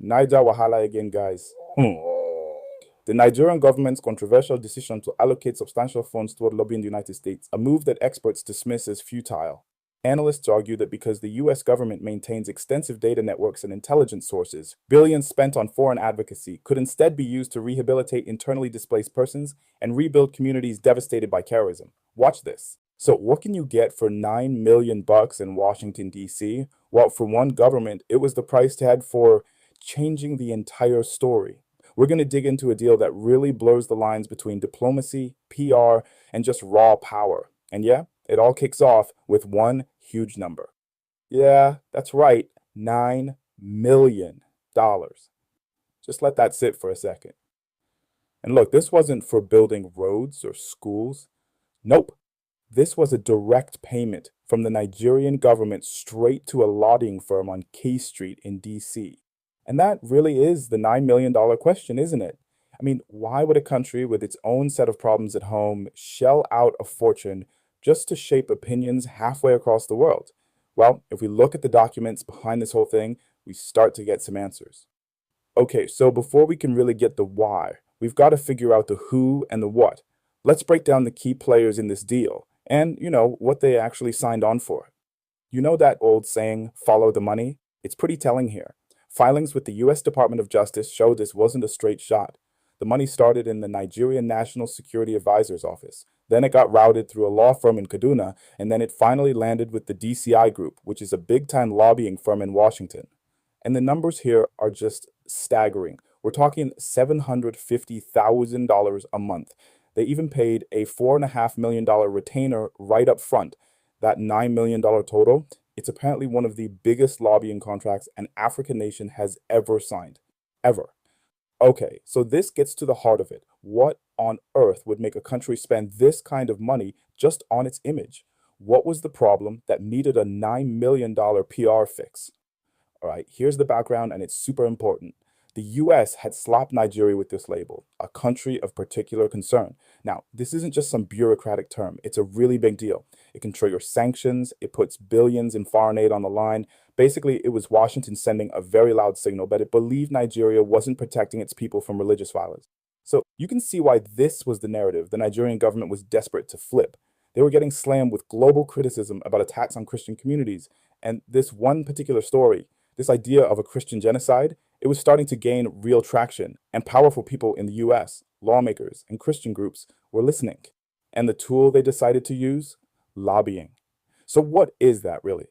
Naija Wahala again, guys. The Nigerian government's controversial decision to allocate substantial funds toward lobbying the United States, a move that experts dismiss as futile. Analysts argue that because the US government maintains extensive data networks and intelligence sources, billions spent on foreign advocacy could instead be used to rehabilitate internally displaced persons and rebuild communities devastated by terrorism. Watch this. So, what can you get for $9 million in Washington, D.C.? Well, for one government, it was the price tag for changing the entire story. We're going to dig into a deal that really blurs the lines between diplomacy, PR, and just raw power. And yeah, it all kicks off with one huge number. Yeah, that's right, $9 million. Just let that sit for a second. And look, this wasn't for building roads or schools. Nope. This was a direct payment from the Nigerian government straight to a lobbying firm on K Street in DC. And that really is the $9 million question, isn't it? I mean, why would a country with its own set of problems at home shell out a fortune just to shape opinions halfway across the world? Well, if we look at the documents behind this whole thing, we start to get some answers. Okay, so before we can really get the why, we've got to figure out the who and the what. Let's break down the key players in this deal and, what they actually signed on for. You know that old saying, follow the money? It's pretty telling here. Filings with the US Department of Justice show this wasn't a straight shot. The money started in the Nigerian National Security Advisor's office. Then it got routed through a law firm in Kaduna, and then it finally landed with the DCI Group, which is a big-time lobbying firm in Washington. And the numbers here are just staggering. We're talking $750,000 a month. They even paid a $4.5 million retainer right up front. That $9 million total, it's apparently one of the biggest lobbying contracts an African nation has ever signed. Ever. Okay, so this gets to the heart of it. What on earth would make a country spend this kind of money just on its image? What was the problem that needed a $9 million PR fix? All right, here's the background, and it's super important. The US had slapped Nigeria with this label, a country of particular concern. Now, this isn't just some bureaucratic term, it's a really big deal. It can trigger sanctions, it puts billions in foreign aid on the line. Basically, it was Washington sending a very loud signal that it believed Nigeria wasn't protecting its people from religious violence. So you can see why this was the narrative the Nigerian government was desperate to flip. They were getting slammed with global criticism about attacks on Christian communities. And this one particular story, this idea of a Christian genocide, it was starting to gain real traction, and powerful people in the US, lawmakers, and Christian groups were listening. And the tool they decided to use? Lobbying. So, what is that really?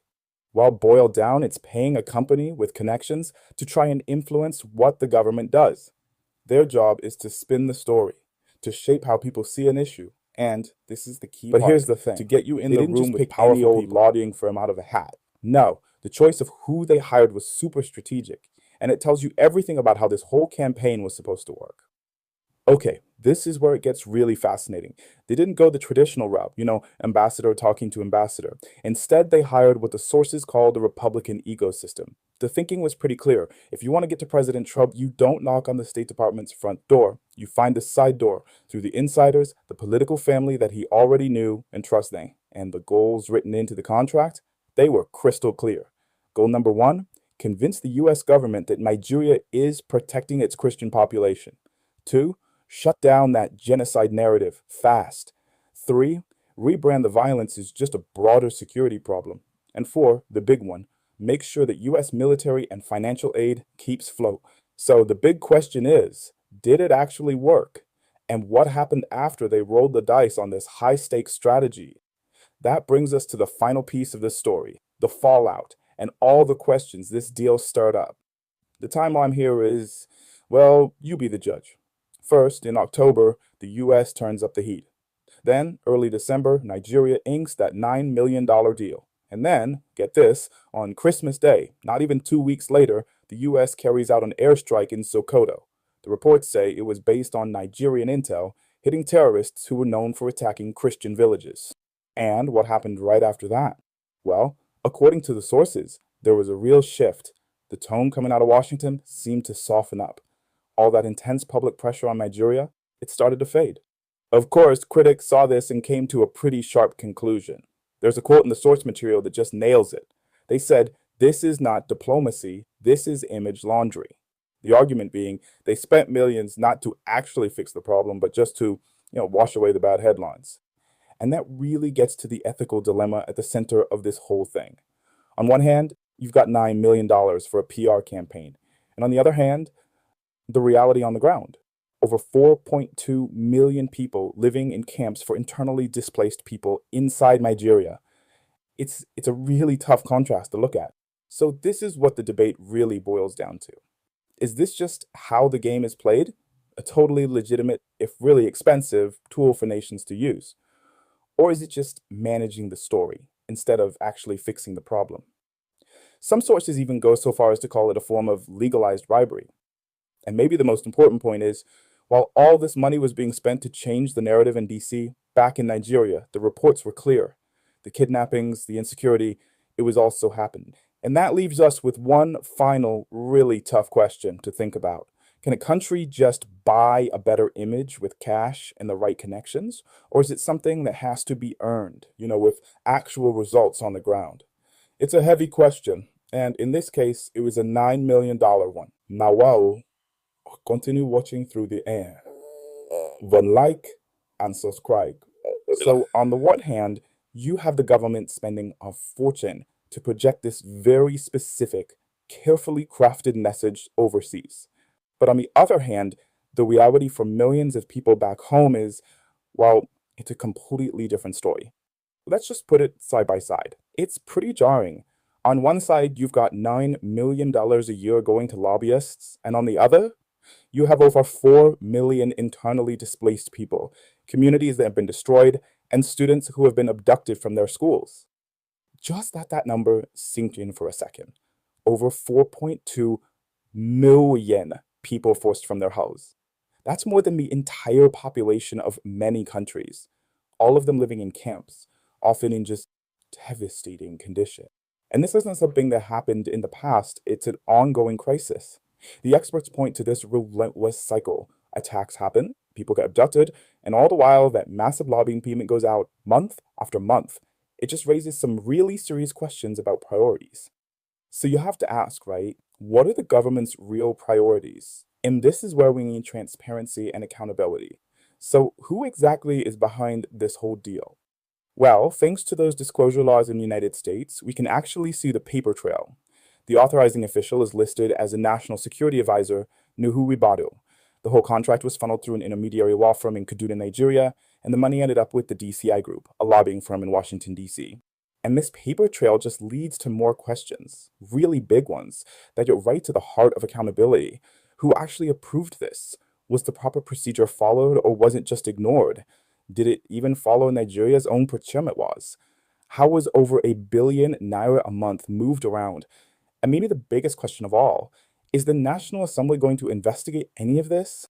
Well, boiled down, it's paying a company with connections to try and influence what the government does. Their job is to spin the story, to shape how people see an issue. And this is the key part. But here's the thing, to get you in the room with powerful people lobbying firm out of a hat. No, the choice of who they hired was super strategic, and it tells you everything about how this whole campaign was supposed to work. Okay, this is where it gets really fascinating. They didn't go the traditional route, ambassador talking to ambassador. Instead, they hired what the sources call the Republican ecosystem. The thinking was pretty clear. If you want to get to President Trump, you don't knock on the State Department's front door. You find the side door through the insiders, the political family that he already knew and trusted. And the goals written into the contract, they were crystal clear. Goal number one, convince the US government that Nigeria is protecting its Christian population. 2, shut down that genocide narrative fast. 3, rebrand the violence as just a broader security problem. And 4, the big one, make sure that US military and financial aid keeps flow. So the big question is, did it actually work? And what happened after they rolled the dice on this high-stakes strategy? That brings us to the final piece of this story, the fallout, and all the questions this deal stirred up. The timeline here is, well, you be the judge. First, in October, the US turns up the heat. Then, early December, Nigeria inks that $9 million deal. And then, get this, on Christmas Day, not even 2 weeks later, the US carries out an airstrike in Sokoto. The reports say it was based on Nigerian intel, hitting terrorists who were known for attacking Christian villages. And what happened right after that? Well, according to the sources, there was a real shift. The tone coming out of Washington seemed to soften up. All that intense public pressure on Nigeria, it started to fade. Of course, critics saw this and came to a pretty sharp conclusion. There's a quote in the source material that just nails it. They said, "This is not diplomacy, this is image laundry." The argument being they spent millions not to actually fix the problem, but just to, wash away the bad headlines. And that really gets to the ethical dilemma at the center of this whole thing. On one hand, you've got $9 million for a PR campaign. And on the other hand, the reality on the ground. Over 4.2 million people living in camps for internally displaced people inside Nigeria. It's a really tough contrast to look at. So this is what the debate really boils down to. Is this just how the game is played? A totally legitimate, if really expensive, tool for nations to use? Or is it just managing the story instead of actually fixing the problem? Some sources even go so far as to call it a form of legalized bribery. And maybe the most important point is, while all this money was being spent to change the narrative in DC, back in Nigeria, the reports were clear. The kidnappings, the insecurity, it was also happening. And that leaves us with one final, really tough question to think about. Can a country just buy a better image with cash and the right connections? Or is it something that has to be earned, with actual results on the ground? It's a heavy question. And in this case, it was a $9 million one. Now, wow, continue watching through the air. Then like and subscribe. So on the one hand, you have the government spending a fortune to project this very specific, carefully crafted message overseas. But on the other hand, the reality for millions of people back home is, well, it's a completely different story. Let's just put it side by side. It's pretty jarring. On one side, you've got $9 million a year going to lobbyists, and on the other, you have over 4 million internally displaced people, communities that have been destroyed, and students who have been abducted from their schools. Just let that number sink in for a second. Over 4.2 million people forced from their house. That's more than the entire population of many countries, all of them living in camps, often in just devastating condition. And this isn't something that happened in the past, it's an ongoing crisis. The experts point to this relentless cycle. Attacks happen, people get abducted, and all the while that massive lobbying payment goes out month after month. It just raises some really serious questions about priorities. So you have to ask, right? What are the government's real priorities? And this is where we need transparency and accountability. So who exactly is behind this whole deal? Well, thanks to those disclosure laws in the United States, we can actually see the paper trail. The authorizing official is listed as a national security advisor, Nuhu Ribadu. The whole contract was funneled through an intermediary law firm in Kaduna, Nigeria, and the money ended up with the DCI Group, a lobbying firm in Washington, D.C. And this paper trail just leads to more questions, really big ones, that get right to the heart of accountability. Who actually approved this? Was the proper procedure followed, or was it just ignored? Did it even follow Nigeria's own procurement laws? How was over $1 billion naira a month moved around? And maybe the biggest question of all, is the National Assembly going to investigate any of this?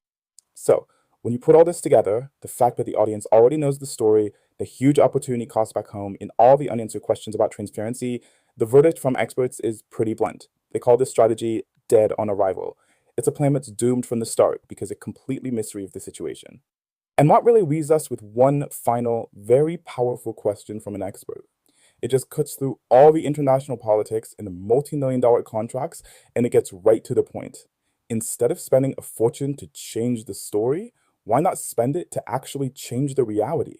So, when you put all this together, the fact that the audience already knows the story, the huge opportunity cost back home, and all the unanswered questions about transparency, the verdict from experts is pretty blunt. They call this strategy dead on arrival. It's a plan that's doomed from the start because it completely misread the situation. And what really leaves us with one final, very powerful question from an expert. It just cuts through all the international politics and the multi-million-dollar contracts, and it gets right to the point. Instead of spending a fortune to change the story, why not spend it to actually change the reality?